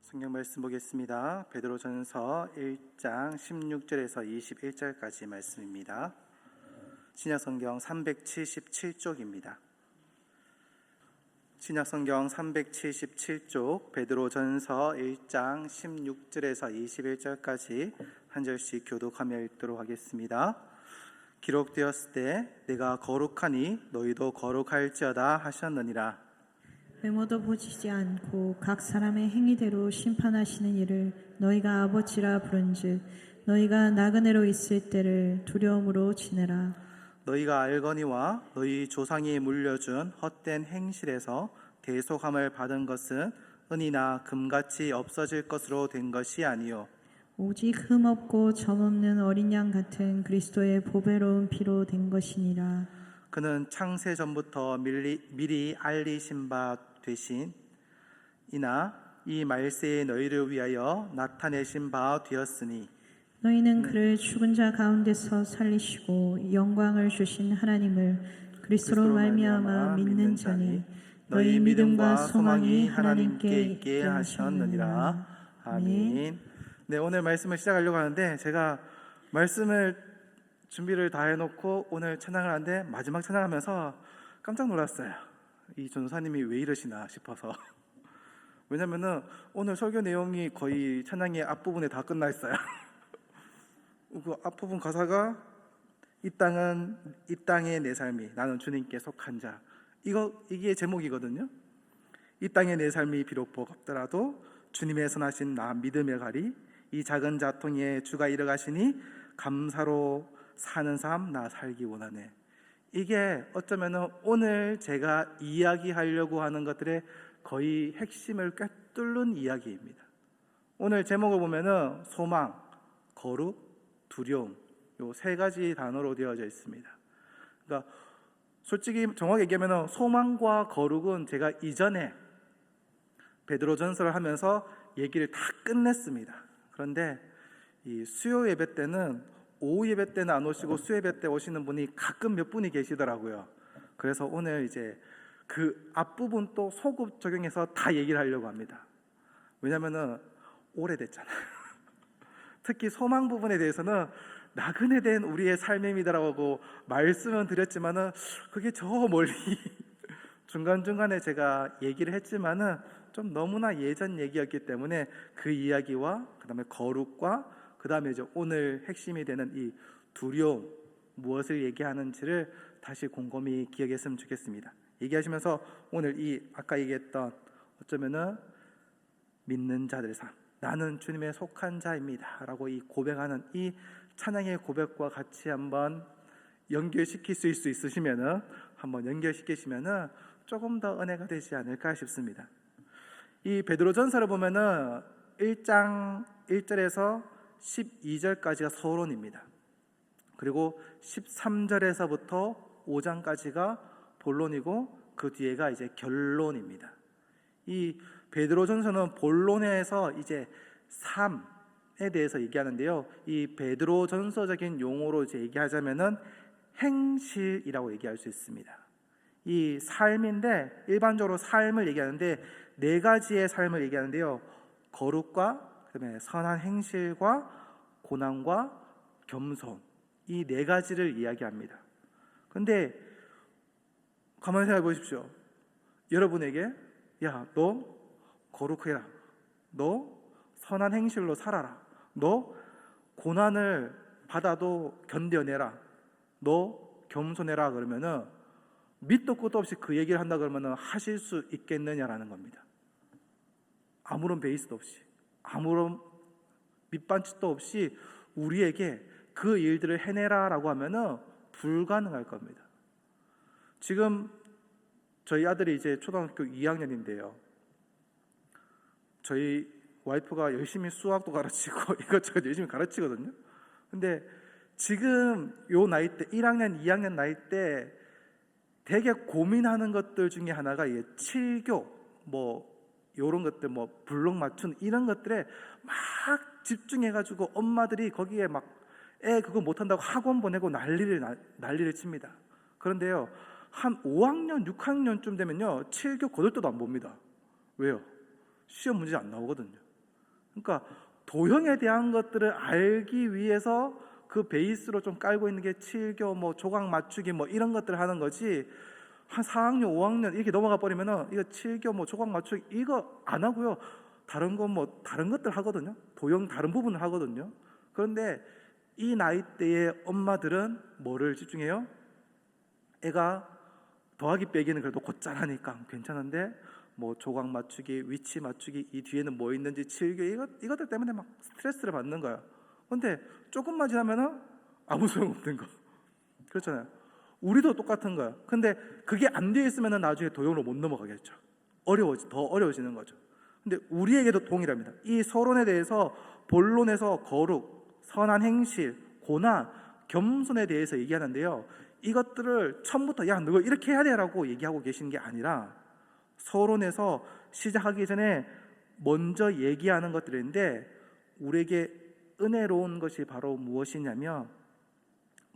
성경 말씀 보겠습니다. 베드로전서 1장 16절에서 21절까지 말씀입니다. 신약성경 377쪽입니다. 신약성경 377쪽 베드로전서 1장 16절에서 21절까지 한 절씩 교독하며 읽도록 하겠습니다. 기록되었을 때 내가 거룩하니 너희도 거룩할지어다 하셨느니라. 외모도 보시지 않고 각 사람의 행위대로 심판하시는 이를 너희가 아버지라 부른즉 너희가 나그네로 있을 때를 두려움으로 지내라. 너희가 알거니와 너희 조상이 물려준 헛된 행실에서 대속함을 받은 것은 은이나 금같이 없어질 것으로 된 것이 아니요 오직 흠없고 점없는 어린 양 같은 그리스도의 보배로운 피로 된 것이니라. 그는 창세 전부터 미리 알리신 바 되신 이나 이 말세에 너희를 위하여 나타내신 바 되었으니 너희는 그를 죽은 자 가운데서 살리시고 영광을 주신 하나님을 그리스도로 말미암아 믿는 자니 너희 믿음과 소망이 하나님께 있게 하셨느니라. 아멘. 네, 오늘 말씀을 시작하려고 하는데 제가 말씀을 준비를 다 해놓고 오늘 찬양을 하는데 마지막 찬양하면서 깜짝 놀랐어요. 이 전도사님이 왜 이러시나 싶어서. 왜냐면은 오늘 설교 내용이 거의 찬양의 앞부분에 다 끝나 있어요. 그 앞부분 가사가 이 땅의 내 삶이 나는 주님께 속한 자, 이게 제목이거든요. 이 땅의 내 삶이 비록 버겁더라도 주님의 선하신 나 믿음의 가리, 이 작은 자통에 주가 이뤄가시니 감사로 사는 삶 나 살기 원하네. 이게 어쩌면은 오늘 제가 이야기하려고 하는 것들의 거의 핵심을 꿰뚫는 이야기입니다. 오늘 제목을 보면은 소망, 거룩, 두려움, 요 세 가지 단어로 되어져 있습니다. 그러니까 솔직히 정확히 얘기하면은 소망과 거룩은 제가 이전에 베드로전서를 하면서 얘기를 다 끝냈습니다. 그런데 이 수요 예배 때는 오후 예배 때는 안 오시고 수요 예배 때 오시는 분이 가끔 몇 분이 계시더라고요. 그래서 오늘 이제 그 앞부분 또 소급 적용해서 다 얘기를 하려고 합니다. 왜냐면은 오래됐잖아요. 특히 소망 부분에 대해서는 나그네된 우리의 삶입니다라고 말씀은 드렸지만은 그게 저 멀리 중간중간에 제가 얘기를 했지만은 좀 너무나 예전 얘기였기 때문에 그 이야기와 그 다음에 거룩과 그 다음에 이제 오늘 핵심이 되는 이 두려움, 무엇을 얘기하는지를 다시 곰곰이 기억했으면 좋겠습니다. 얘기하시면서 오늘 이 아까 얘기했던 어쩌면은 믿는 자들의 삶, 나는 주님의 속한 자입니다 라고 이 고백하는 이 찬양의 고백과 같이 한번 연결시킬 수 있으시면은 한번 연결시키시면은 조금 더 은혜가 되지 않을까 싶습니다. 이 베드로전서를 보면은 1장 1절에서 12절까지가 서론입니다. 그리고 13절에서부터 5장까지가 본론이고 그 뒤에가 이제 결론입니다. 이 베드로전서는 본론에서 이제 삶에 대해서 얘기하는데요. 이 베드로전서적인 용어로 이제 얘기하자면은 행실이라고 얘기할 수 있습니다. 이 삶인데 일반적으로 삶을 얘기하는데 네 가지의 삶을 얘기하는데요. 거룩과 그다음에 선한 행실과 고난과 겸손, 이 네 가지를 이야기합니다. 그런데 가만히 생각해 보십시오. 여러분에게 야, 너 거룩해라, 너 선한 행실로 살아라, 너 고난을 받아도 견뎌내라, 너 겸손해라 그러면은 밑도 끝도 없이 그 얘기를 한다 그러면은 하실 수 있겠느냐라는 겁니다. 아무런 베이스도 없이, 아무런 밑반칙도 없이 우리에게 그 일들을 해내라라고 하면은 불가능할 겁니다. 지금 저희 아들이 이제 초등학교 2학년인데요. 저희 와이프가 열심히 수학도 가르치고 이것저것 열심히 가르치거든요. 근데 지금 요 나이 때 1학년, 2학년 나이 때 되게 고민하는 것들 중에 하나가 이게 칠교, 요런 것들, 블록 맞춘 이런 것들에 막 집중해가지고 엄마들이 거기에 막 애 그거 못한다고 학원 보내고 난리를 칩니다. 그런데요, 한 5학년, 6학년쯤 되면요, 칠교 거들떠도 안 봅니다. 왜요? 시험 문제 안 나오거든요. 그러니까 도형에 대한 것들을 알기 위해서 그 베이스로 좀 깔고 있는 게 7교, 뭐 조각 맞추기 뭐 이런 것들을 하는 거지. 한 4학년, 5학년 이렇게 넘어가 버리면은 이거 7교, 뭐 조각 맞추기 이거 안 하고요. 다른 거 뭐 다른 것들 하거든요. 도형 다른 부분을 하거든요. 그런데 이 나이대의 엄마들은 뭐를 집중해요? 애가 더하기 빼기는 그래도 곧잘 하니까 괜찮은데 뭐 조각 맞추기, 위치 맞추기, 이 뒤에는 뭐 있는지 7교 이것들 때문에 막 스트레스를 받는 거야. 근데 조금만 지나면은 아무 소용 없는 거. 그렇잖아요. 우리도 똑같은 거야. 근데 그게 안 되어 있으면은 나중에 도형으로 못 넘어가겠죠. 더 어려워지는 거죠. 근데 우리에게도 동일합니다. 이 서론에 대해서 본론에서 거룩, 선한 행실, 고난, 겸손에 대해서 얘기하는데요. 이것들을 처음부터 야 너 이렇게 해야 돼라고 얘기하고 계신 게 아니라 서론에서 시작하기 전에 먼저 얘기하는 것들인데 우리에게 은혜로운 것이 바로 무엇이냐면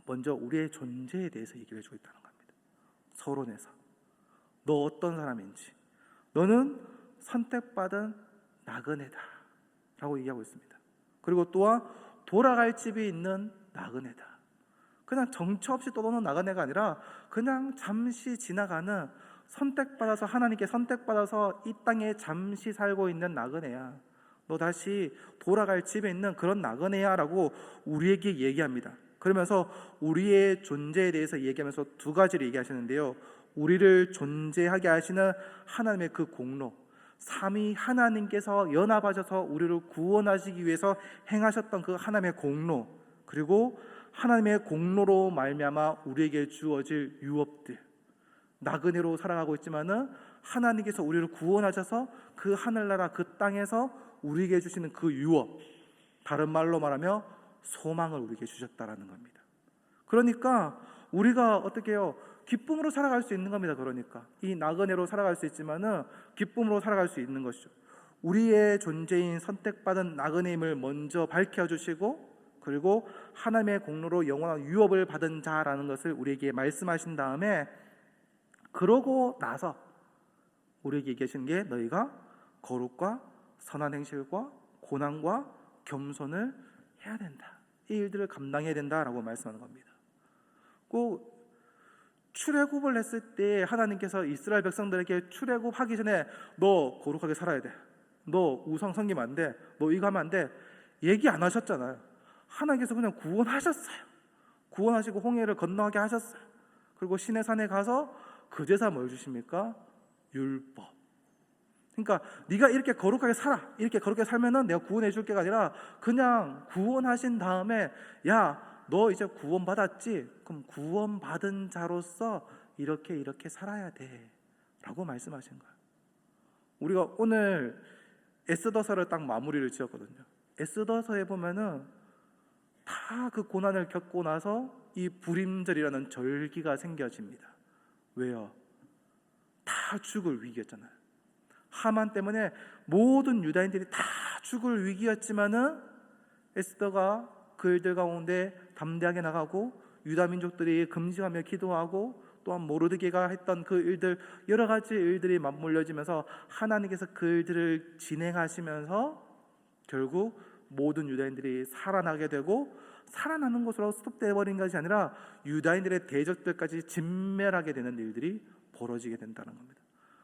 먼저 우리의 존재에 대해서 얘기를 해주고 있다는 겁니다. 서론에서 너 어떤 사람인지, 너는 선택받은 나그네다 라고 얘기하고 있습니다. 그리고 또한 돌아갈 집이 있는 나그네다. 그냥 정처 없이 떠도는 나그네가 아니라 그냥 잠시 지나가는, 선택받아서 하나님께 선택받아서 이 땅에 잠시 살고 있는 나그네야. 너 다시 돌아갈 집에 있는 그런 나그네야 라고 우리에게 얘기합니다. 그러면서 우리의 존재에 대해서 얘기하면서 두 가지를 얘기하시는데요. 우리를 존재하게 하시는 하나님의 그 공로, 삼위 하나님께서 연합하셔서 우리를 구원하시기 위해서 행하셨던 그 하나님의 공로, 그리고 하나님의 공로로 말미암아 우리에게 주어질 유업들, 나그네로 살아가고 있지만은 하나님께서 우리를 구원하셔서 그 하늘나라 그 땅에서 우리에게 주시는 그 유업, 다른 말로 말하며 소망을 우리에게 주셨다라는 겁니다. 그러니까 우리가 어떻게 해요? 기쁨으로 살아갈 수 있는 겁니다. 그러니까 이 나그네로 살아갈 수 있지만은 기쁨으로 살아갈 수 있는 것이죠. 우리의 존재인 선택받은 나그네임을 먼저 밝혀주시고, 그리고 하나님의 공로로 영원한 유업을 받은 자라는 것을 우리에게 말씀하신 다음에, 그러고 나서 우리에게 얘기하시는 게 너희가 거룩과 선한 행실과 고난과 겸손을 해야 된다. 이 일들을 감당해야 된다라고 말씀하는 겁니다. 꼭 출애굽을 했을 때 하나님께서 이스라엘 백성들에게 출애굽하기 전에 너 거룩하게 살아야 돼, 너 우상 섬기면 안 돼, 너 이거 하면 안 돼 얘기 안 하셨잖아요. 하나님께서 그냥 구원하셨어요. 구원하시고 홍해를 건너게 하셨어요. 그리고 시내산에 가서 그 제사 뭘 주십니까? 율법. 그러니까 네가 이렇게 거룩하게 살아, 이렇게 거룩하게 살면은 내가 구원해 줄 게가 아니라 그냥 구원하신 다음에 야 너 이제 구원받았지? 그럼 구원받은 자로서 이렇게 살아야 돼 라고 말씀하신 거예요. 우리가 오늘 에스더서를 딱 마무리를 지었거든요. 에스더서에 보면은 다 그 고난을 겪고 나서 이 불임절이라는 절기가 생겨집니다. 왜요? 다 죽을 위기였잖아요. 하만 때문에 모든 유다인들이 다 죽을 위기였지만은 에스더가 그 일들 가운데 담대하게 나가고 유다 민족들이 금식하며 기도하고 또한 모르드게가 했던 그 일들, 여러 가지 일들이 맞물려지면서 하나님께서 그 일들을 진행하시면서 결국 모든 유다인들이 살아나게 되고, 살아나는 것으로 스톱되어 버린 것이 아니라 유다인들의 대적들까지 진멸하게 되는 일들이 벌어지게 된다는 겁니다.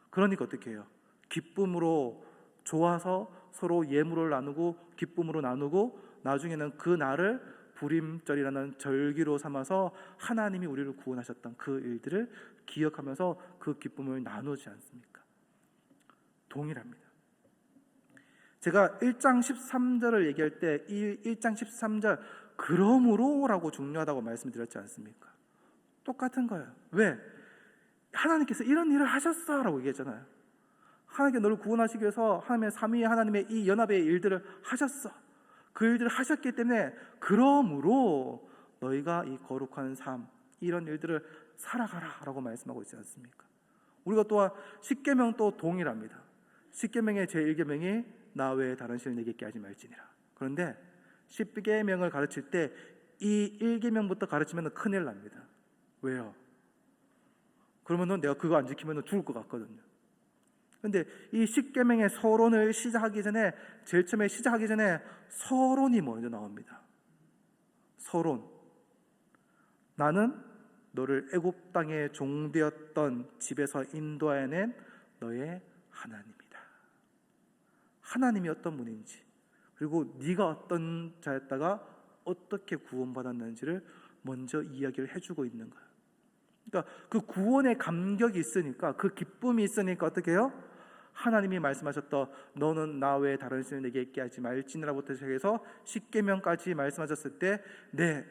그러니까 어떻게 해요? 기쁨으로 좋아서 서로 예물을 나누고 기쁨으로 나누고, 나중에는 그 날을 불임절이라는 절기로 삼아서 하나님이 우리를 구원하셨던 그 일들을 기억하면서 그 기쁨을 나누지 않습니까? 동일합니다. 제가 1장 13절을 얘기할 때 이 1장 13절 그러므로라고 중요하다고 말씀드렸지 않습니까? 똑같은 거예요. 왜? 하나님께서 이런 일을 하셨어라고 얘기했잖아요. 하나님께 너를 구원하시기 위해서 하나님의 삼위의 하나님의 이 연합의 일들을 하셨어. 그 일들을 하셨기 때문에 그러므로 너희가 이 거룩한 삶, 이런 일들을 살아가라 라고 말씀하고 있지 않습니까? 우리가 또한 십계명 또 동일합니다. 십계명의 제1계명이 나 외에 다른 신을 내게 있게 하지 말지니라. 그런데 십계명을 가르칠 때 이 1계명부터 가르치면 큰일 납니다. 왜요? 그러면은 내가 그거 안 지키면 죽을 것 같거든요. 근데 이 십계명의 서론을 시작하기 전에, 제일 처음에 시작하기 전에 서론이 먼저 나옵니다. 서론. 나는 너를 애굽 땅에 종되었던 집에서 인도하여낸 너의 하나님이다. 하나님이 어떤 분인지, 그리고 네가 어떤 자였다가 어떻게 구원받았는지를 먼저 이야기를 해주고 있는 거예요. 그러니까 그 구원의 감격이 있으니까, 그 기쁨이 있으니까 어떻게 해요? 하나님이 말씀하셨던 너는 나 외에 다른 신을 내게 있게 하지 말지니라부터 시작해서 십계명까지 말씀하셨을 때,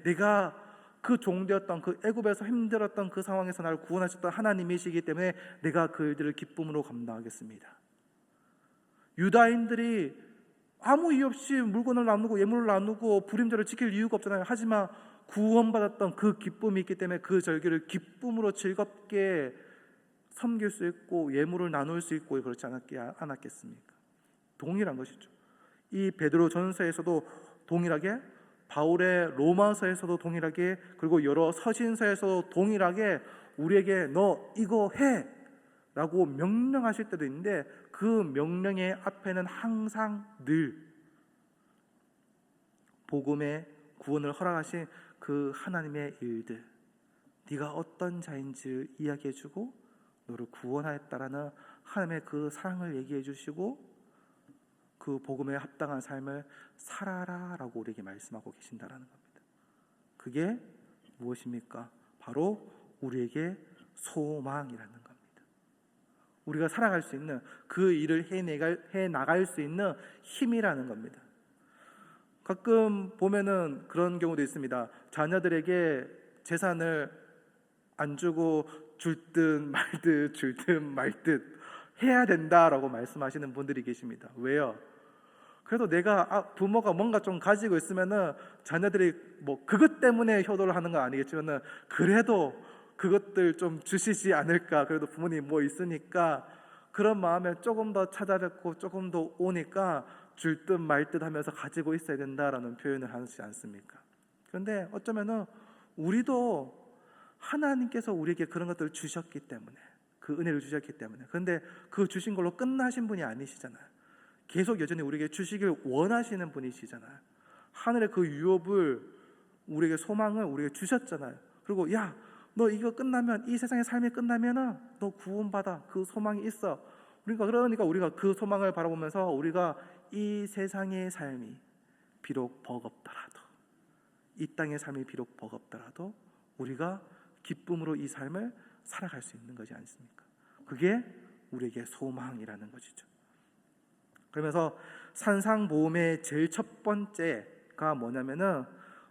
내가 그 종되었던 그 애굽에서 힘들었던 그 상황에서 나를 구원하셨던 하나님이시기 때문에 내가 그 일들을 기쁨으로 감당하겠습니다. 유다인들이 아무 이유 없이 물건을 나누고 예물을 나누고 불임절을 지킬 이유가 없잖아요. 하지만 구원받았던 그 기쁨이 있기 때문에 그 절기를 기쁨으로 즐겁게 섬길 수 있고 예물을 나눌 수 있고 그렇지 않았겠습니까? 동일한 것이죠. 이 베드로 전서에서도 동일하게, 바울의 로마서에서도 동일하게, 그리고 여러 서신서에서도 동일하게 우리에게 너 이거 해 라고 명령하실 때도 있는데, 그 명령의 앞에는 항상 늘 복음의 구원을 허락하신 그 하나님의 일들, 네가 어떤 자인지를 이야기해주고 너를 구원하였다라는 하나님의 그 사랑을 얘기해 주시고 그 복음에 합당한 삶을 살아라 라고 우리에게 말씀하고 계신다라는 겁니다. 그게 무엇입니까? 바로 우리에게 소망이라는 겁니다. 우리가 살아갈 수 있는, 그 일을 해나갈 수 있는 힘이라는 겁니다. 가끔 보면은 그런 경우도 있습니다. 자녀들에게 재산을 안 주고 줄 듯 말 듯 해야 된다라고 말씀하시는 분들이 계십니다. 왜요? 그래도 내가 부모가 뭔가 좀 가지고 있으면은 자녀들이 뭐 그것 때문에 효도를 하는 건 아니겠지만은 그래도 그것들 좀 주시지 않을까, 그래도 부모님 뭐 있으니까 그런 마음에 조금 더 찾아뵙고 조금 더 오니까 줄 듯 말 듯 하면서 가지고 있어야 된다라는 표현을 하지 않습니까? 그런데 어쩌면은 우리도 하나님께서 우리에게 그런 것들을 주셨기 때문에, 그 은혜를 주셨기 때문에, 그런데 그 주신 걸로 끝나신 분이 아니시잖아요. 계속 여전히 우리에게 주시길 원하시는 분이시잖아요. 하늘의 그 유업을, 우리에게 소망을 우리에게 주셨잖아요. 그리고 야, 너 이거 끝나면, 이 세상의 삶이 끝나면은 너 구원받아, 그 소망이 있어. 그러니까 우리가 그 소망을 바라보면서 우리가 이 세상의 삶이 비록 버겁더라도, 이 땅의 삶이 비록 버겁더라도 우리가 기쁨으로 이 삶을 살아갈 수 있는 것이 아니십니까? 그게 우리에게 소망이라는 것이죠. 그러면서 산상보험의 제일 첫 번째가 뭐냐면은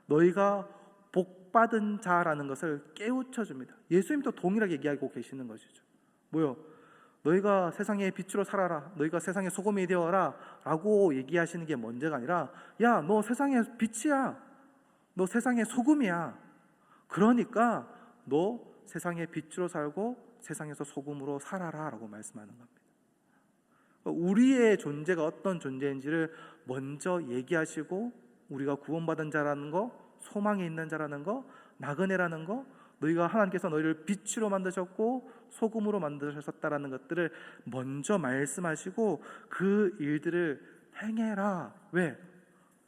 너희가 복받은 자라는 것을 깨우쳐 줍니다. 예수님도 동일하게 얘기하고 계시는 것이죠. 뭐요? 너희가 세상의 빛으로 살아라, 너희가 세상의 소금이 되어라 라고 얘기하시는 게 문제가 아니라, 야, 너 세상의 빛이야, 너 세상의 소금이야, 그러니까 너 세상의 빛으로 살고 세상에서 소금으로 살아라 라고 말씀하는 겁니다. 우리의 존재가 어떤 존재인지를 먼저 얘기하시고, 우리가 구원받은 자라는 거, 소망이 있는 자라는 거, 나그네라는 거, 너희가 하나님께서 너희를 빛으로 만드셨고 소금으로 만드셨다라는 것들을 먼저 말씀하시고 그 일들을 행해라. 왜?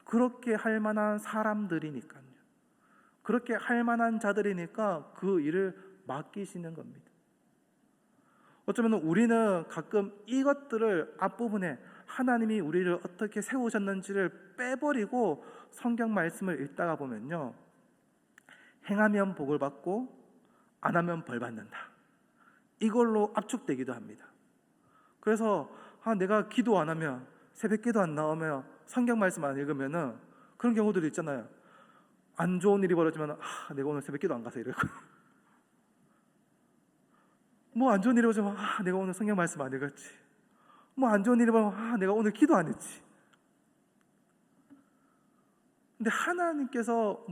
그렇게 할 만한 사람들이니까요. 그렇게 할 만한 자들이니까 그 일을 맡기시는 겁니다. 어쩌면 우리는 가끔 이것들을 앞부분에 하나님이 우리를 어떻게 세우셨는지를 빼버리고 성경 말씀을 읽다가 보면요, 행하면 복을 받고 안 하면 벌 받는다, 이걸로 압축되기도 합니다. 그래서 내가 기도 안 하면, 새벽 기도 안 나오면, 성경 말씀 안 읽으면은 그런 경우들이 있잖아요. 안 좋은 일이 벌어지면 내가 오늘 새벽 기도 안 가서 이러고, 뭐 안 좋은 일이 벌어지면 내가 오늘 성경 말씀 안 읽었지, 뭐 안 좋은 일이 벌어지면 내가 오늘 기도 안 했지. 근데 하나님께서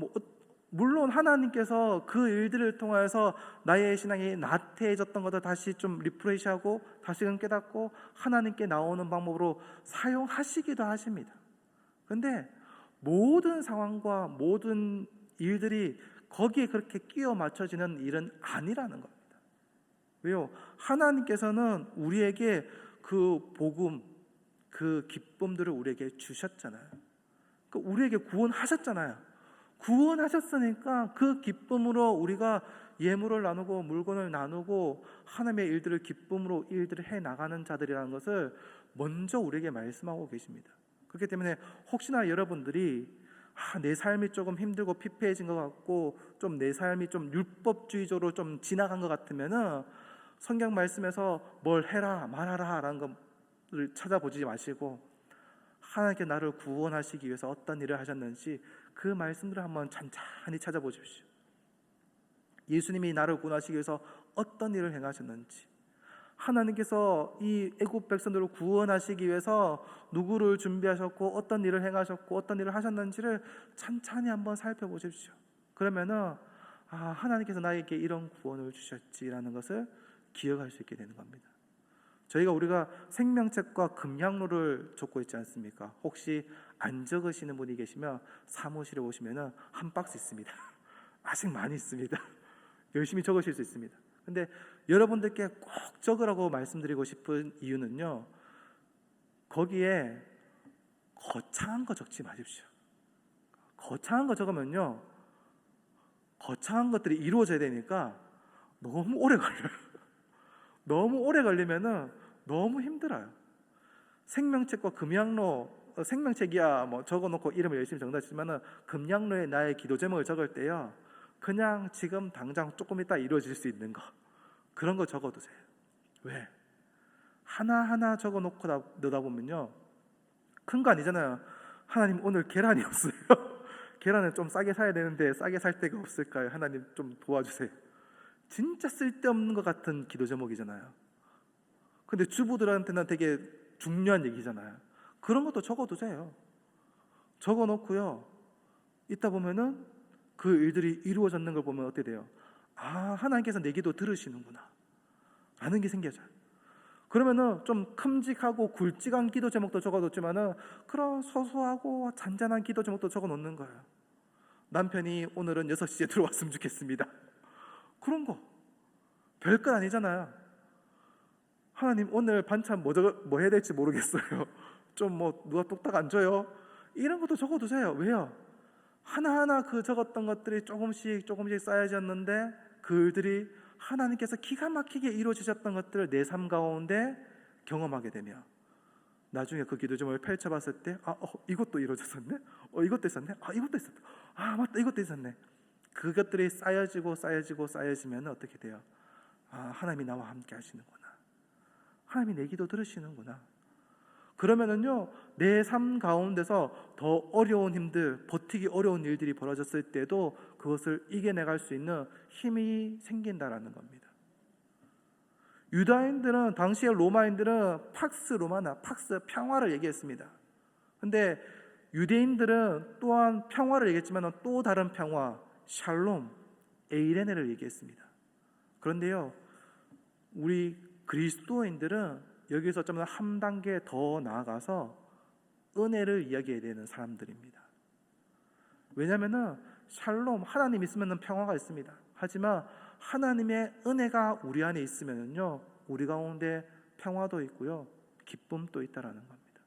물론 하나님께서 그 일들을 통해서 나의 신앙이 나태해졌던 것을 다시 좀 리프레시하고 다시금 깨닫고 하나님께 나오는 방법으로 사용하시기도 하십니다. 그런데 모든 상황과 모든 일들이 거기에 그렇게 끼워 맞춰지는 일은 아니라는 겁니다. 왜요? 하나님께서는 우리에게 그 복음, 그 기쁨들을 우리에게 주셨잖아요. 우리에게 구원하셨잖아요. 구원하셨으니까 그 기쁨으로 우리가 예물을 나누고 물건을 나누고 하나님의 일들을 기쁨으로 일들을 해나가는 자들이라는 것을 먼저 우리에게 말씀하고 계십니다. 그렇기 때문에 혹시나 여러분들이 내 삶이 조금 힘들고 피폐해진 것 같고 좀 내 삶이 좀 율법주의적으로 좀 지나간 것 같으면은 성경 말씀에서 뭘 해라 말하라 라는 것을 찾아보지 마시고 하나님께 나를 구원하시기 위해서 어떤 일을 하셨는지 그 말씀들을 한번 찬찬히 찾아보십시오. 예수님이 나를 구원하시기 위해서 어떤 일을 행하셨는지, 하나님께서 이 애굽 백성들을 구원하시기 위해서 누구를 준비하셨고 어떤 일을 행하셨고 어떤 일을 하셨는지를 찬찬히 한번 살펴보십시오. 그러면은 하나님께서 나에게 이런 구원을 주셨지라는 것을 기억할 수 있게 되는 겁니다. 우리가 생명책과 금양로를 적고 있지 않습니까? 혹시 안 적으시는 분이 계시면 사무실에 오시면은 한 박스 있습니다. 아직 많이 있습니다. 열심히 적으실 수 있습니다. 근데 여러분들께 꼭 적으라고 말씀드리고 싶은 이유는요, 거기에 거창한 거 적지 마십시오. 거창한 거 적으면요, 거창한 것들이 이루어져야 되니까 너무 오래 걸려요. 너무 오래 걸리면은 너무 힘들어요. 생명책과 금양로, 생명책이야 뭐 적어놓고 이름을 열심히 적는다지만은 금양로에 나의 기도 제목을 적을 때요, 그냥 지금 당장 조금 있다 이루어질 수 있는 거, 그런 거 적어두세요. 왜? 하나하나 적어놓고 넣다 보면요, 큰 거 아니잖아요. 하나님 오늘 계란이 없어요. 계란을 좀 싸게 사야 되는데 싸게 살 데가 없을까요? 하나님 좀 도와주세요. 진짜 쓸데없는 것 같은 기도 제목이잖아요. 근데 주부들한테는 되게 중요한 얘기잖아요. 그런 것도 적어두세요. 적어놓고요, 있다 보면은 그 일들이 이루어졌는 걸 보면 어떻게 돼요? 하나님께서 내 기도 들으시는구나 라는 게 생겨져요. 그러면은 좀 큼직하고 굵직한 기도 제목도 적어뒀지만은 그런 소소하고 잔잔한 기도 제목도 적어놓는 거예요. 남편이 오늘은 6시에 들어왔으면 좋겠습니다. 그런 거 별것 아니잖아요. 하나님 오늘 반찬 뭐 해야 될지 모르겠어요. 좀 누가 뚝딱 안 줘요? 이런 것도 적어두세요. 왜요? 하나하나 그 적었던 것들이 조금씩 쌓여졌는데 그 일들이 하나님께서 기가 막히게 이루어지셨던 것들을 내 삶 가운데 경험하게 되며 나중에 그 기도 제목을 펼쳐봤을 때 이것도 이루어졌었네? 이것도 있었네? 이것도 있었다. 맞다, 이것도 있었네. 그것들이 쌓여지면 어떻게 돼요? 하나님이 나와 함께 하시는구나. 하나님이 내 기도 들으시는구나. 그러면은요, 내 삶 가운데서 더 어려운 힘들, 버티기 어려운 일들이 벌어졌을 때도 그것을 이겨내갈 수 있는 힘이 생긴다라는 겁니다. 유다인들은, 당시의 로마인들은 팍스 로마나, 팍스 평화를 얘기했습니다. 근데 유대인들은 또한 평화를 얘기했지만 또 다른 평화, 샬롬, 에이레네를 얘기했습니다. 그런데요, 우리 그리스도인들은 여기서 좀 한 단계 더 나아가서 은혜를 이야기해야 되는 사람들입니다. 왜냐하면 샬롬, 하나님 있으면 평화가 있습니다. 하지만 하나님의 은혜가 우리 안에 있으면요, 우리 가운데 평화도 있고요, 기쁨도 있다라는 겁니다.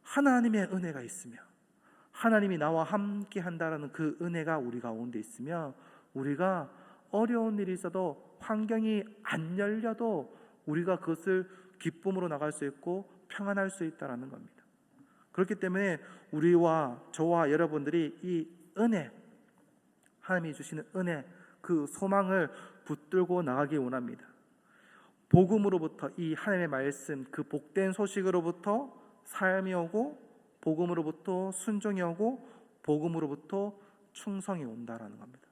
하나님의 은혜가 있으며 하나님이 나와 함께 한다라는 그 은혜가 우리 가운데 있으면 우리가 어려운 일이 있어도 환경이 안 열려도 우리가 그것을 기쁨으로 나갈 수 있고 평안할 수 있다라는 겁니다. 그렇기 때문에 우리와 저와 여러분들이 이 은혜, 하나님이 주시는 은혜, 그 소망을 붙들고 나가기 원합니다. 복음으로부터, 이 하나님의 말씀, 그 복된 소식으로부터 삶이 오고, 복음으로부터 순종이 오고, 복음으로부터 충성이 온다라는 겁니다.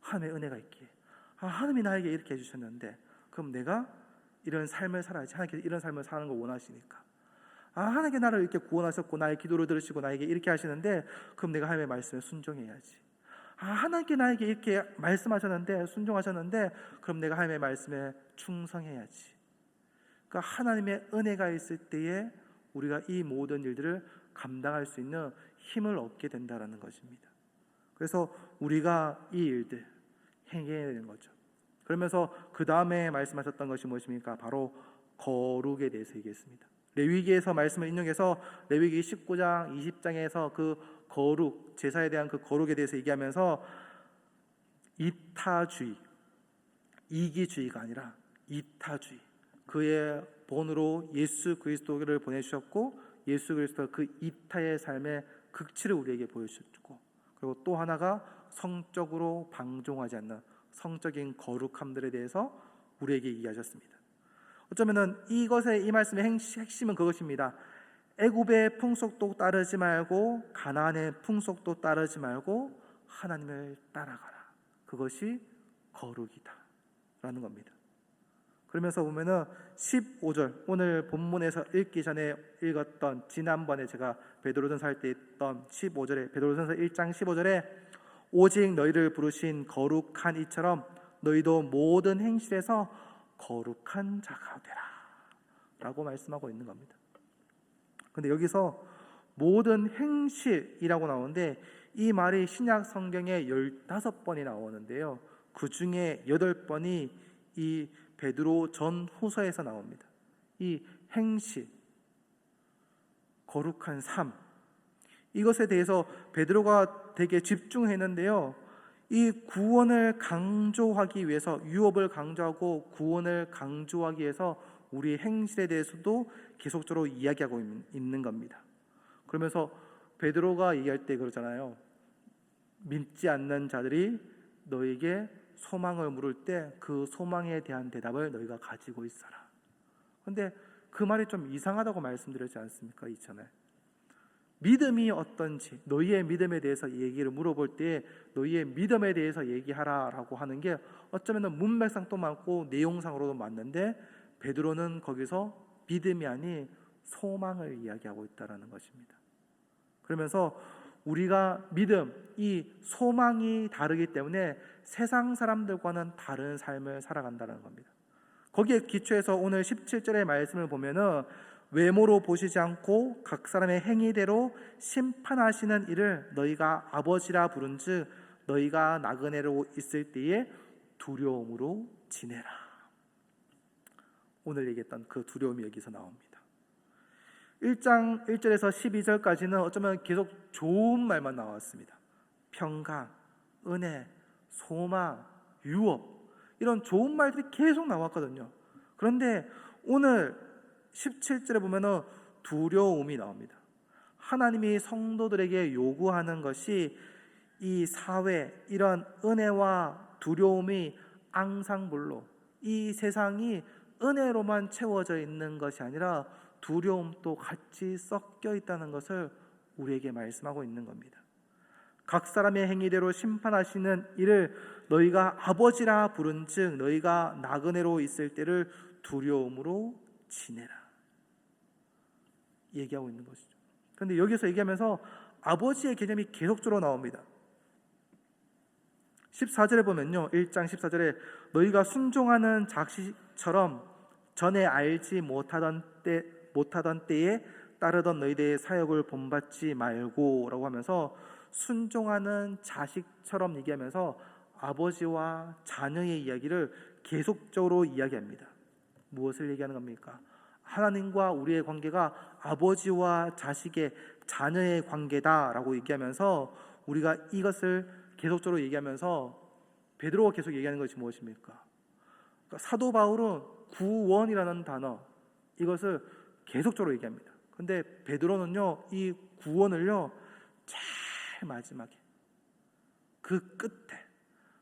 하나님의 은혜가 있기에, 하나님이 나에게 이렇게 해주셨는데 그럼 내가 이런 삶을 살아야지. 하나님께서 이런 삶을 사는 걸 원하시니까, 하나님께 나를 이렇게 구원하셨고 나의 기도를 들으시고 나에게 이렇게 하시는데 그럼 내가 하나님의 말씀에 순종해야지. 하나님께 나에게 이렇게 말씀하셨는데, 순종하셨는데 그럼 내가 하나님의 말씀에 충성해야지. 그러니까 하나님의 은혜가 있을 때에 우리가 이 모든 일들을 감당할 수 있는 힘을 얻게 된다는 것입니다. 그래서 우리가 이 일들 행해야 되는 거죠. 그러면서 그 다음에 말씀하셨던 것이 무엇입니까? 바로 거룩에 대해서 얘기했습니다. 레위기에서 말씀을 인용해서 레위기 19장, 20장에서 그 거룩, 제사에 대한 그 거룩에 대해서 얘기하면서 이타주의, 이기주의가 아니라 이타주의, 그의 본으로 예수 그리스도를 보내주셨고 예수 그리스도가 그 이타의 삶의 극치를 우리에게 보여주셨고, 그리고 또 하나가 성적으로 방종하지 않는 성적인 거룩함들에 대해서 우리에게 얘기하셨습니다. 어쩌면은 이것의 이 말씀의 핵심은 그것입니다. 애굽의 풍속도 따르지 말고 가나안의 풍속도 따르지 말고 하나님을 따라가라. 그것이 거룩이다 라는 겁니다. 그러면서 보면은 15절, 오늘 본문에서 읽기 전에 읽었던, 지난번에 제가 베드로전서 할 때 했던 15절에, 베드로전서 1장 15절에 오직 너희를 부르신 거룩한 이처럼 너희도 모든 행실에서 거룩한 자가 되라 라고 말씀하고 있는 겁니다. 근데 여기서 모든 행실이라고 나오는데 이 말이 신약 성경에 15번이 나오는데요, 그 중에 8번이 이 베드로 전후서에서 나옵니다. 이 행실, 거룩한 삶, 이것에 대해서 베드로가 되게 집중했는데요, 이 구원을 강조하기 위해서, 유업을 강조하고 구원을 강조하기 위해서 우리의 행실에 대해서도 계속적으로 이야기하고 있는 겁니다. 그러면서 베드로가 얘기할 때 그러잖아요. 믿지 않는 자들이 너에게 소망을 물을 때 그 소망에 대한 대답을 너희가 가지고 있어라. 그런데 그 말이 좀 이상하다고 말씀드렸지 않습니까? 이전에 믿음이 어떤지, 너희의 믿음에 대해서 얘기를 물어볼 때 너희의 믿음에 대해서 얘기하라라고 하는 게 어쩌면 문맥상도 맞고 내용상으로도 맞는데, 베드로는 거기서 믿음이 아닌 소망을 이야기하고 있다는 것입니다. 그러면서 우리가 믿음, 이 소망이 다르기 때문에 세상 사람들과는 다른 삶을 살아간다는 겁니다. 거기에 기초해서 오늘 17절의 말씀을 보면은 외모로 보시지 않고 각 사람의 행위대로 심판하시는 이를 너희가 아버지라 부른즉 너희가 나그네로 있을 때에 두려움으로 지내라. 오늘 얘기했던 그 두려움이 여기서 나옵니다. 1장 1절에서 12절까지는 어쩌면 계속 좋은 말만 나왔습니다. 평강, 은혜, 소망, 유업, 이런 좋은 말들이 계속 나왔거든요. 그런데 오늘 17절에 보면은 두려움이 나옵니다. 하나님이 성도들에게 요구하는 것이 이 사회, 이런 은혜와 두려움이 앙상블로, 이 세상이 은혜로만 채워져 있는 것이 아니라 두려움도 같이 섞여 있다는 것을 우리에게 말씀하고 있는 겁니다. 각 사람의 행위대로 심판하시는 이를 너희가 아버지라 부른즉 너희가 나그네로 있을 때를 두려움으로 지내라 얘기하고 있는 것이죠. 그런데 여기서 얘기하면서 아버지의 개념이 계속적으로 나옵니다. 14절에 보면요, 1장 14절에 너희가 순종하는 자식처럼 전에 알지 못하던 때에 따르던 너희들의 사역을 본받지 말고 라고 하면서 순종하는 자식처럼 얘기하면서 아버지와 자녀의 이야기를 계속적으로 이야기합니다. 무엇을 얘기하는 겁니까? 하나님과 우리의 관계가 아버지와 자식의, 자녀의 관계다라고 얘기하면서 우리가 이것을 계속적으로 얘기하면서 베드로가 계속 얘기하는 것이 무엇입니까? 그러니까 사도 바울은 구원이라는 단어, 이것을 계속적으로 얘기합니다. 근데 베드로는요, 이 구원을요, 제일 마지막에, 그 끝에,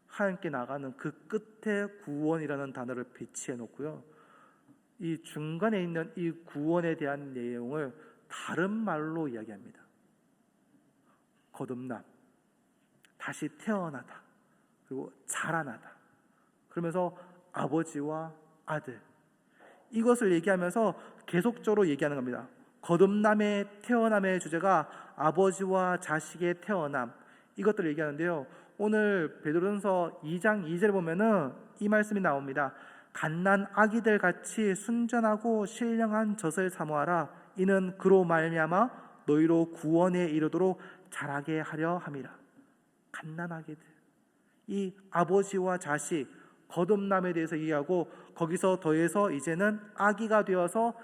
하나님께 나가는 그 끝에 구원이라는 단어를 배치해 놓고요, 이 중간에 있는 이 구원에 대한 내용을 다른 말로 이야기합니다. 거듭남, 다시 태어나다, 그리고 자라나다. 그러면서 아버지와 아들, 이것을 얘기하면서 계속적으로 얘기하는 겁니다. 거듭남의 태어남의 주제가 아버지와 자식의 태어남, 이것들을 얘기하는데요, 오늘 베드로전서 2장 2절에 보면은 이 말씀이 나옵니다. 갓난 아기들 같이 순전하고 신령한 젖을 사모하라. 이는 그로 말미암아 너희로 구원에 이르도록 자라게 하려 함이라. 갓난 아기들, 이 아버지와 자식, 거듭남에 대해서 얘기하고 거기서 더해서 이제는 아기가 되어서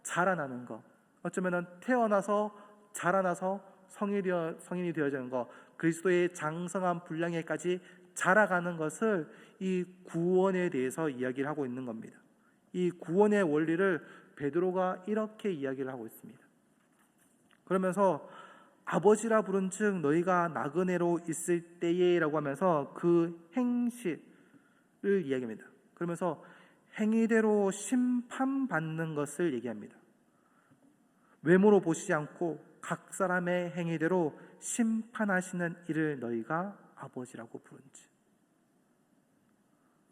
자라나는 것, 어쩌면 태어나서 자라나서 성인이 되어지는 것, 그리스도의 장성한 분량에까지 자라가는 것을 이 구원에 대해서 이야기를 하고 있는 겁니다. 이 구원의 원리를 베드로가 이렇게 이야기를 하고 있습니다. 그러면서 아버지라 부른즉 너희가 나그네로 있을 때에 라고 하면서 그 행실을 이야기합니다. 그러면서 행위대로 심판받는 것을 얘기합니다. 외모로 보시지 않고 각 사람의 행위대로 심판하시는 이를 너희가 아버지라고 부른지.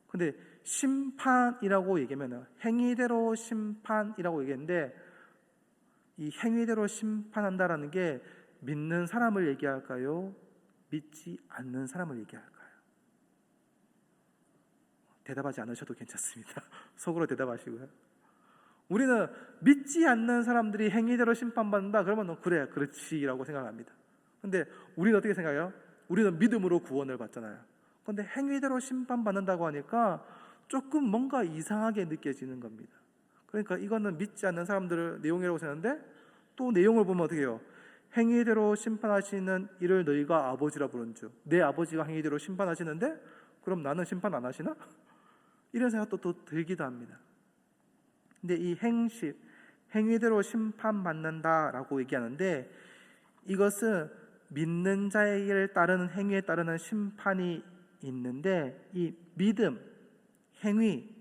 근데 심판이라고 얘기하면 행위대로 심판이라고 얘기했는데, 이 행위대로 심판한다라는 게 믿는 사람을 얘기할까요? 믿지 않는 사람을 얘기할까요? 대답하지 않으셔도 괜찮습니다. 속으로 대답하시고요. 우리는 믿지 않는 사람들이 행위대로 심판받는다 그러면 그래, 그렇지라고 생각합니다. 근데 우리는 어떻게 생각해요? 우리는 믿음으로 구원을 받잖아요. 근데 행위대로 심판받는다고 하니까 조금 뭔가 이상하게 느껴지는 겁니다. 그러니까 이거는 믿지 않는 사람들의 내용이라고 생각하는데, 또 내용을 보면 어떻게 해요? 행위대로 심판하시는 이를 너희가 아버지라 부른즉, 내 아버지가 행위대로 심판하시는데 그럼 나는 심판 안 하시나? 이런 생각도 또 들기도 합니다. 근데 이 행위대로 심판받는다라고 얘기하는데, 이것은 믿는 자에게 따르는 행위에 따르는 심판이 있는데, 이 믿음, 행위,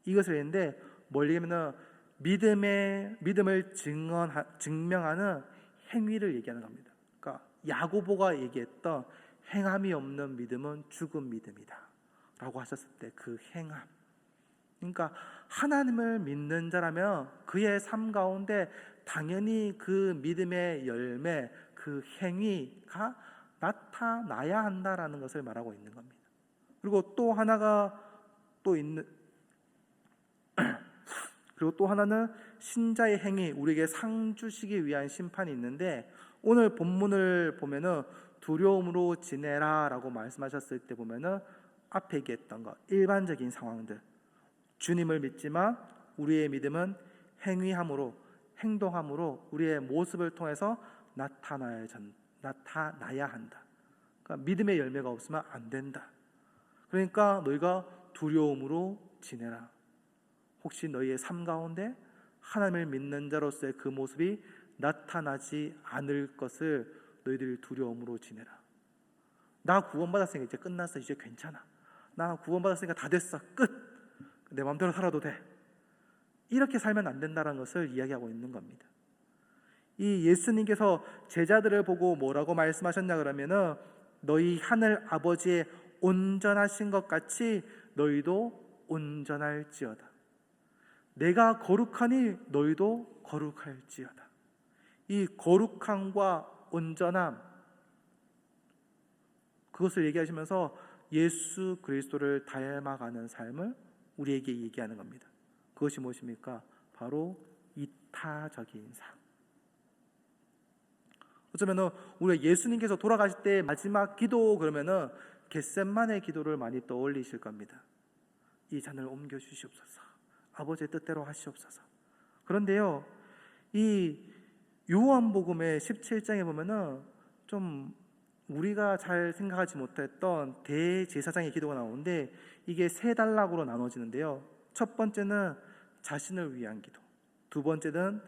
이것을 했는데 뭘 얘기하면 믿음을 증명하는 행위를 얘기하는 겁니다. 그러니까 야고보가 얘기했던 행함이 없는 믿음은 죽은 믿음이다 라고 하셨을 때 그 행함, 그러니까 하나님을 믿는 자라면 그의 삶 가운데 당연히 그 믿음의 열매, 그 행위가 나타나야 한다라는 것을 말하고 있는 겁니다. 그리고 또 하나가 또 있는 그리고 또 하나는 신자의 행위, 우리에게 상 주시기 위한 심판이 있는데, 오늘 본문을 보면은 두려움으로 지내라라고 말씀하셨을 때 보면은 앞에 얘기했던 것, 일반적인 상황들, 주님을 믿지만 우리의 믿음은 행위함으로, 행동함으로 우리의 모습을 통해서 나타나야 한다. 그러니까 믿음의 열매가 없으면 안 된다. 그러니까 너희가 두려움으로 지내라. 혹시 너희의 삶 가운데 하나님을 믿는 자로서의 그 모습이 나타나지 않을 것을 너희들이 두려움으로 지내라. 나 구원받았으니까 이제 끝났어, 이제 괜찮아, 나 구원받았으니까 다 됐어, 끝, 내 마음대로 살아도 돼, 이렇게 살면 안 된다는 것을 이야기하고 있는 겁니다. 이 예수님께서 제자들을 보고 뭐라고 말씀하셨냐 그러면은, 너희 하늘 아버지의 온전하신 것 같이 너희도 온전할지어다. 내가 거룩하니 너희도 거룩할지어다. 이 거룩함과 온전함, 그것을 얘기하시면서 예수 그리스도를 닮아가는 삶을 우리에게 얘기하는 겁니다. 그것이 무엇입니까? 바로 이타적인 삶. 어쩌면은 우리가 예수님께서 돌아가실 때 마지막 기도 그러면은 겟세마네 기도를 많이 떠올리실 겁니다. 이 잔을 옮겨 주시옵소서, 아버지의 뜻대로 하시옵소서. 그런데요, 이 요한복음의 17장에 보면은 좀 우리가 잘 생각하지 못했던 대제사장의 기도가 나오는데, 이게 세 단락으로 나눠지는데요. 첫 번째는 자신을 위한 기도, 두 번째는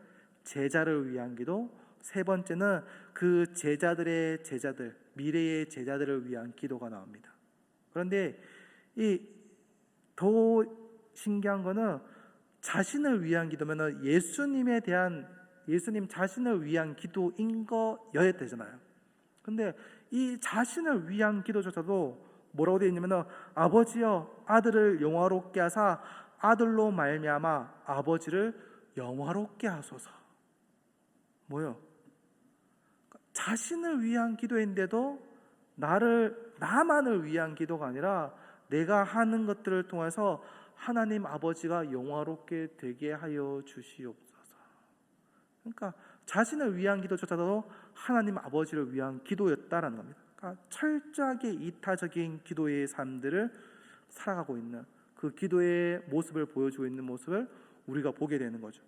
제자를 위한 기도, 세 번째는 그 제자들의 제자들, 미래의 제자들을 위한 기도가 나옵니다. 그런데 이 더 신기한 거는 자신을 위한 기도면은 예수님 자신을 위한 기도인 거여야 되잖아요. 근데 이 자신을 위한 기도조차도 뭐라고 되어 있냐면은, 아버지여 아들을 영화롭게 하사 아들로 말미암아 아버지를 영화롭게 하소서. 뭐요? 자신을 위한 기도인데도 나만을 위한 기도가 아니라 내가 하는 것들을 통해서 하나님 아버지가 영화롭게 되게 하여 주시옵소서. 그러니까 자신을 위한 기도조차도 하나님 아버지를 위한 기도였다라는 겁니다. 그러니까 철저하게 이타적인 기도의 삶들을 살아가고 있는, 그 그 기도의 모습을 보여주고 있는 모습을 우리가 보게 되는 거죠.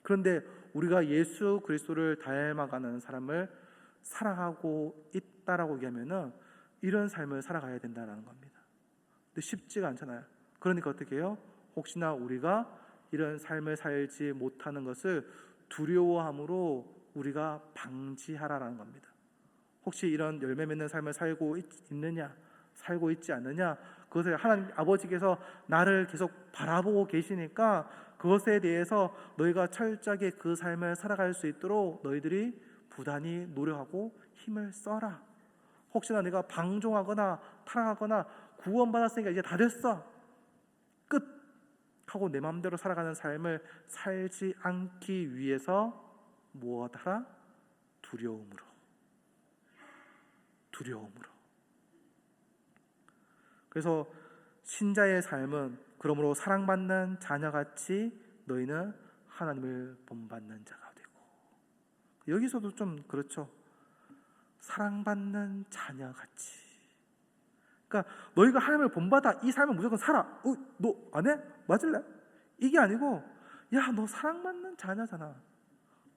그런데 우리가 예수 그리스도를 닮아가는 사람을 살아가고 있다라고 얘기하면은 이런 삶을 살아가야 된다는 겁니다. 근데 쉽지가 않잖아요. 그러니까 어떻게 해요? 혹시나 우리가 이런 삶을 살지 못하는 것을 두려워함으로 우리가 방지하라는 겁니다. 혹시 이런 열매 맺는 삶을 살고 있느냐, 살고 있지 않느냐, 그것을 하나님 아버지께서 나를 계속 바라보고 계시니까 그것에 대해서 너희가 철저하게 그 삶을 살아갈 수 있도록 너희들이 부단히 노력하고 힘을 써라. 혹시나 내가 방종하거나 타락하거나 구원받았으니까 이제 다 됐어, 끝 하고 내 마음대로 살아가는 삶을 살지 않기 위해서 무엇하라? 두려움으로. 그래서 신자의 삶은 그러므로 사랑받는 자녀같이 너희는 하나님을 본받는 자가 되고, 여기서도 좀 그렇죠. 사랑받는 자녀같이. 그러니까 너희가 하나님을 본받아 이 삶을 무조건 살아. 너 안 해? 맞을래? 이게 아니고, 야, 너 사랑받는 자녀잖아.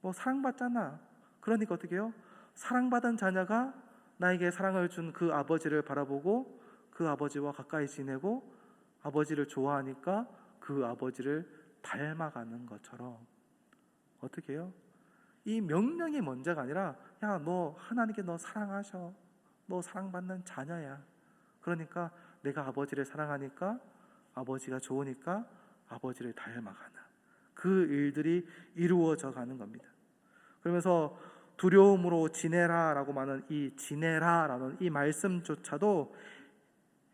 너 사랑받잖아. 그러니까 어떻게 해요? 사랑받은 자녀가 나에게 사랑을 준 그 아버지를 바라보고 그 아버지와 가까이 지내고 아버지를 좋아하니까 그 아버지를 닮아가는 것처럼 어떻게 해요? 이 명령이 먼저가 아니라, 야, 너 하나님께 너 사랑하셔. 너 사랑받는 자녀야. 그러니까 내가 아버지를 사랑하니까 아버지가 좋으니까 아버지를 닮아가는 그 일들이 이루어져 가는 겁니다. 그러면서 두려움으로 지내라라고 말하는 이 지내라라는 이 말씀조차도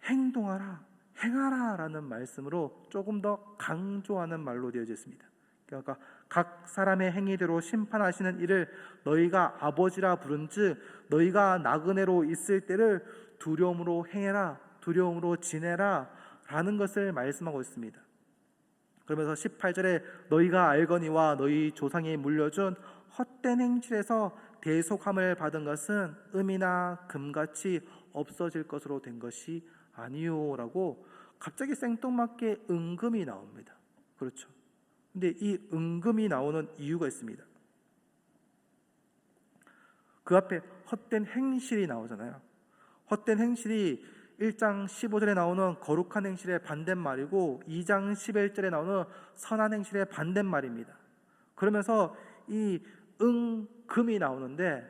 행동하라, 행하라라는 말씀으로 조금 더 강조하는 말로 되어져 있습니다. 그러니까 각 사람의 행위대로 심판하시는 이를 너희가 아버지라 부른즉 너희가 나그네로 있을 때를 두려움으로 행해라, 두려움으로 지내라 라는 것을 말씀하고 있습니다. 그러면서 18절에 너희가 알거니와 너희 조상이 물려준 헛된 행실에서 대속함을 받은 것은 음이나 금같이 없어질 것으로 된 것이 아니요라고 갑자기 생뚱맞게 은금이 나옵니다. 그렇죠. 근데 이 은금이 나오는 이유가 있습니다. 그 앞에 헛된 행실이 나오잖아요. 헛된 행실이 1장 15절에 나오는 거룩한 행실의 반대말이고 2장 11절에 나오는 선한 행실의 반대말입니다. 그러면서 이 금이 나오는데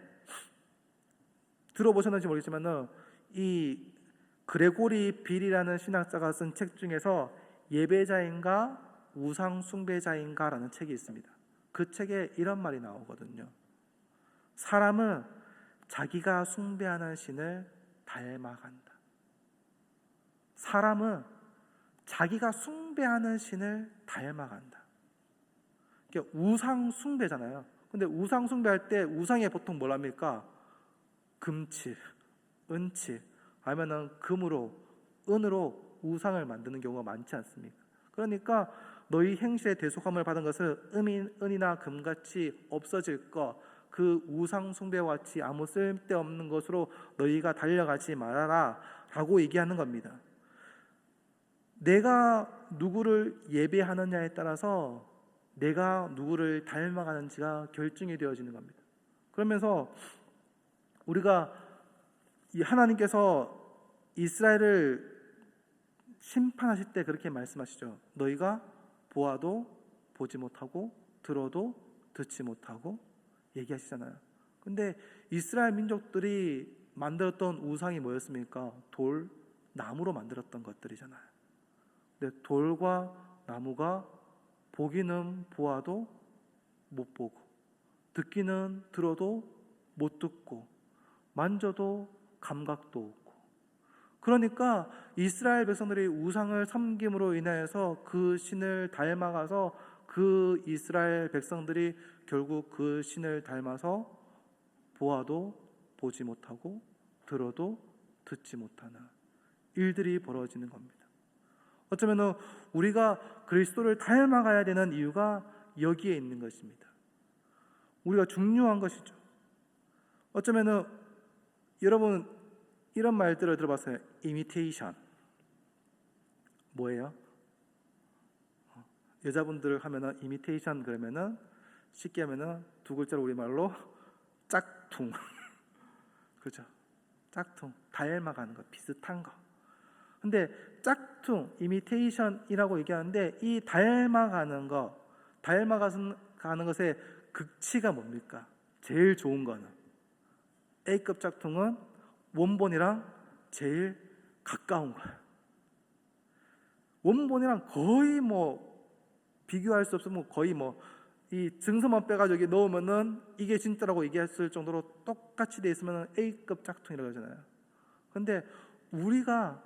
들어보셨는지 모르겠지만 이 그레고리 빌이라는 신학자가 쓴 책 중에서 예배자인가 우상 숭배자인가 라는 책이 있습니다. 그 책에 이런 말이 나오거든요. 사람은 자기가 숭배하는 신을 닮아간다. 사람은 자기가 숭배하는 신을 닮아간다. 그러니까 우상 숭배잖아요. 근데 우상 숭배할 때 우상에 보통 뭘 합니까? 금칠, 은칠, 아니면은 금으로, 은으로 우상을 만드는 경우가 많지 않습니까? 그러니까 너희 행실의 대속함을 받은 것은 은이나 금같이 없어질 것, 그 우상 숭배와 같이 아무 쓸데없는 것으로 너희가 달려가지 말아라 라고 얘기하는 겁니다. 내가 누구를 예배하느냐에 따라서 내가 누구를 닮아가는지가 결정이 되어지는 겁니다. 그러면서 우리가 하나님께서 이스라엘을 심판하실 때 그렇게 말씀하시죠. 너희가 보아도 보지 못하고 들어도 듣지 못하고 얘기하시잖아요. 근데 이스라엘 민족들이 만들었던 우상이 뭐였습니까? 돌, 나무로 만들었던 것들이잖아요. 근데 돌과 나무가 보기는 보아도 못 보고 듣기는 들어도 못 듣고 만져도 감각도 없고, 그러니까 이스라엘 백성들이 우상을 섬김으로 인하여서 그 신을 닮아가서 그 이스라엘 백성들이 결국 그 신을 닮아서 보아도 보지 못하고 들어도 듣지 못하는 일들이 벌어지는 겁니다. 어쩌면 우리가 그리스도를 닮아가야 되는 이유가 여기에 있는 것입니다. 우리가 중요한 것이죠. 어쩌면 여러분 이런 말들을 들어봤어요. 이미테이션 뭐예요? 여자분들 하면은 이미테이션 그러면은 쉽게 하면은 두 글자로 우리말로 짝퉁. 그렇죠? 짝퉁, 닮아가는 거, 비슷한 거. 근데 짝퉁, 이미테이션이라고 얘기하는데 이 닮아가는 것의 극치가 뭡니까? 제일 좋은 거는 A급 짝퉁은 원본이랑 제일 가까운 거야. 원본이랑 거의 비교할 수 없으면 거의 이 증서만 빼가지고 여기 넣으면은 이게 진짜라고 얘기했을 정도로 똑같이 돼 있으면 A급 짝퉁이라고 하잖아요. 근데 우리가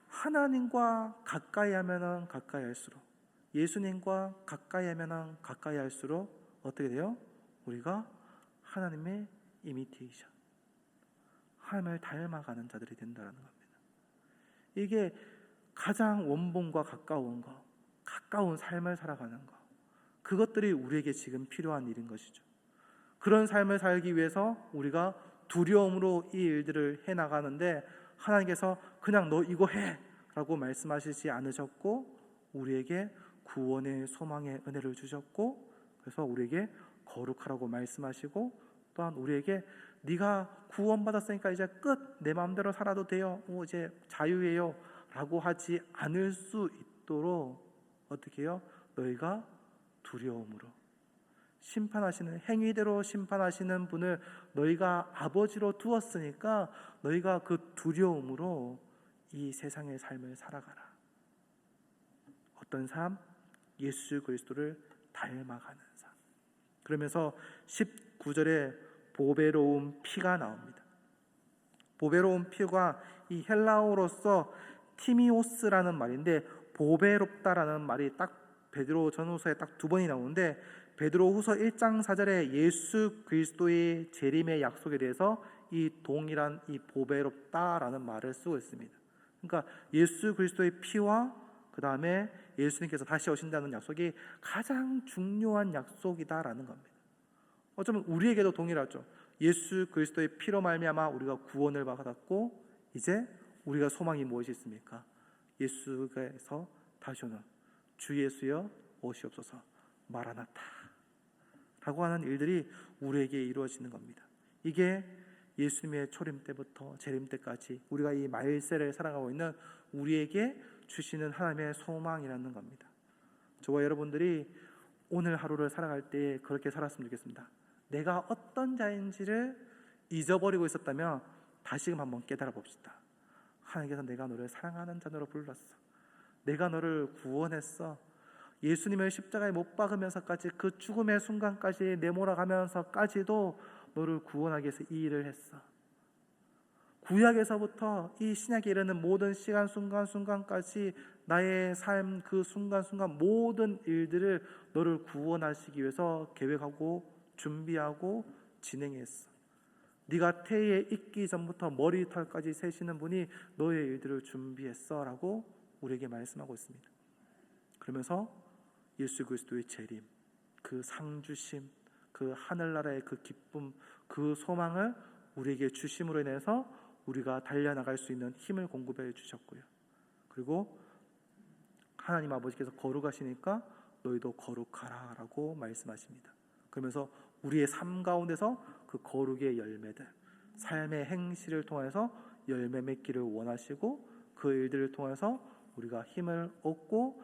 하나님과 가까이 하면은 가까이 할수록, 예수님과 가까이 하면은 가까이 할수록 어떻게 돼요? 우리가 하나님의 이미테이션, 하나님을 닮아가는 자들이 된다는 겁니다. 이게 가장 원본과 가까운 거, 가까운 삶을 살아가는 거, 그것들이 우리에게 지금 필요한 일인 것이죠. 그런 삶을 살기 위해서 우리가 두려움으로 이 일들을 해나가는데 하나님께서 그냥 너 이거 해 라고 말씀하시지 않으셨고 우리에게 구원의 소망의 은혜를 주셨고, 그래서 우리에게 거룩하라고 말씀하시고, 또한 우리에게 네가 구원받았으니까 이제 끝, 내 마음대로 살아도 돼요, 이제 자유예요 라고 하지 않을 수 있도록 어떻게 해요? 너희가 두려움으로, 심판하시는 행위대로 심판하시는 분을 너희가 아버지로 두었으니까 너희가 그 두려움으로 이 세상의 삶을 살아가라. 어떤 삶? 예수 그리스도를 닮아가는 삶. 그러면서 19절에 보배로운 피가 나옵니다. 보배로운 피가 이 헬라어로서 티미오스라는 말인데, 보배롭다라는 말이 딱 베드로 전후서에 딱 두 번이 나오는데, 베드로후서 1장 4절에 예수 그리스도의 재림의 약속에 대해서 이 동일한 이 보배롭다라는 말을 쓰고 있습니다. 그러니까 예수 그리스도의 피와 그 다음에 예수님께서 다시 오신다는 약속이 가장 중요한 약속이다라는 겁니다. 어쩌면 우리에게도 동일하죠. 예수 그리스도의 피로 말미암아 우리가 구원을 받았고, 이제 우리가 소망이 무엇이 있습니까? 예수께서 다시 오는 주 예수여 오시옵소서 마라나타 라고 하는 일들이 우리에게 이루어지는 겁니다. 이게 예수님의 초림 때부터 재림 때까지 우리가 이 말세를 살아가고 있는 우리에게 주시는 하나님의 소망이라는 겁니다. 저와 여러분들이 오늘 하루를 살아갈 때 그렇게 살았으면 좋겠습니다. 내가 어떤 자인지를 잊어버리고 있었다면 다시금 한번 깨달아 봅시다. 하나님께서 내가 너를 사랑하는 자녀로 불렀어. 내가 너를 구원했어. 예수님을 십자가에 못 박으면서까지, 그 죽음의 순간까지 내몰아가면서까지도 너를 구원하기 위해서 이 일을 했어. 구약에서부터 이 신약에 이르는 모든 시간 순간순간까지 나의 삶 그 순간순간 모든 일들을 너를 구원하시기 위해서 계획하고 준비하고 진행했어. 네가 태에 있기 전부터 머리털까지 세시는 분이 너의 일들을 준비했어 라고 우리에게 말씀하고 있습니다. 그러면서 예수 그리스도의 재림, 그 상주심, 그 하늘나라의 그 기쁨, 그 소망을 우리에게 주심으로 인해서 우리가 달려나갈 수 있는 힘을 공급해 주셨고요. 그리고 하나님 아버지께서 거룩하시니까 너희도 거룩하라 라고 말씀하십니다. 그러면서 우리의 삶 가운데서 그 거룩의 열매들, 삶의 행실을 통해서 열매 맺기를 원하시고, 그 일들을 통해서 우리가 힘을 얻고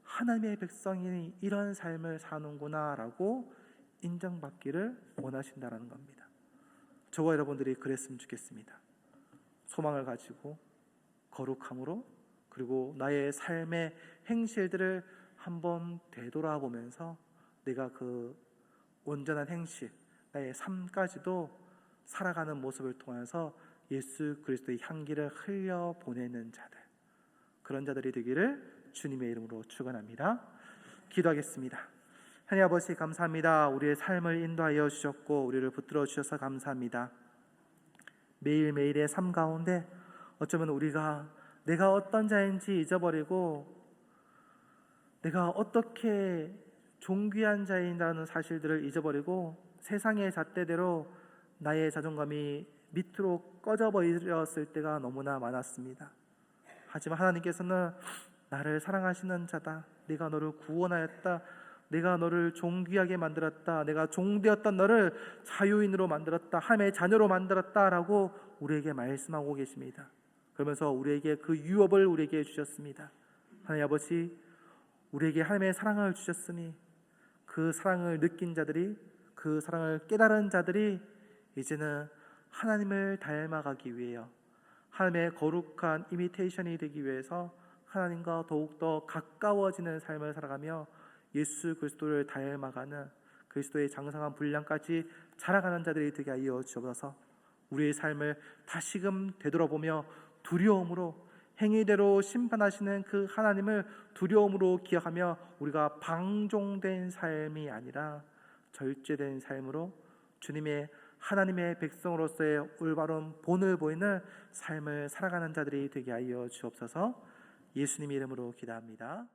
하나님의 백성이 이런 삶을 사는구나 라고 인정받기를 원하신다는 겁니다. 저와 여러분들이 그랬으면 좋겠습니다. 소망을 가지고 거룩함으로, 그리고 나의 삶의 행실들을 한번 되돌아보면서 내가 그 온전한 행실, 나의 삶까지도 살아가는 모습을 통해서 예수 그리스도의 향기를 흘려보내는 자들, 그런 자들이 되기를 주님의 이름으로 축원합니다. 기도하겠습니다. 하나님 아버지 감사합니다. 우리의 삶을 인도하여 주셨고 우리를 붙들어 주셔서 감사합니다. 매일매일의 삶 가운데 어쩌면 우리가 내가 어떤 자인지 잊어버리고 내가 어떻게 존귀한 자인다는 사실들을 잊어버리고 세상의 잣대대로 나의 자존감이 밑으로 꺼져버렸을 때가 너무나 많았습니다. 하지만 하나님께서는 나를 사랑하시는 자다, 내가 너를 구원하였다. 내가 너를 존귀하게 만들었다. 내가 종되었던 너를 자유인으로 만들었다. 하나님의 자녀로 만들었다라고 우리에게 말씀하고 계십니다. 그러면서 우리에게 그 유업을 우리에게 주셨습니다. 하나님 아버지, 우리에게 하나님의 사랑을 주셨으니 그 사랑을 느낀 자들이, 그 사랑을 깨달은 자들이 이제는 하나님을 닮아가기 위해요, 하나님의 거룩한 이미테이션이 되기 위해서 하나님과 더욱더 가까워지는 삶을 살아가며 예수 그리스도를 닮아가는 그리스도의 장성한 분량까지 자라가는 자들이 되게 하여 주옵소서. 우리의 삶을 다시금 되돌아보며 두려움으로, 행위대로 심판하시는 그 하나님을 두려움으로 기억하며 우리가 방종된 삶이 아니라 절제된 삶으로 주님의 하나님의 백성으로서의 올바른 본을 보이는 삶을 살아가는 자들이 되게 하여 주옵소서. 예수님 이름으로 기도합니다.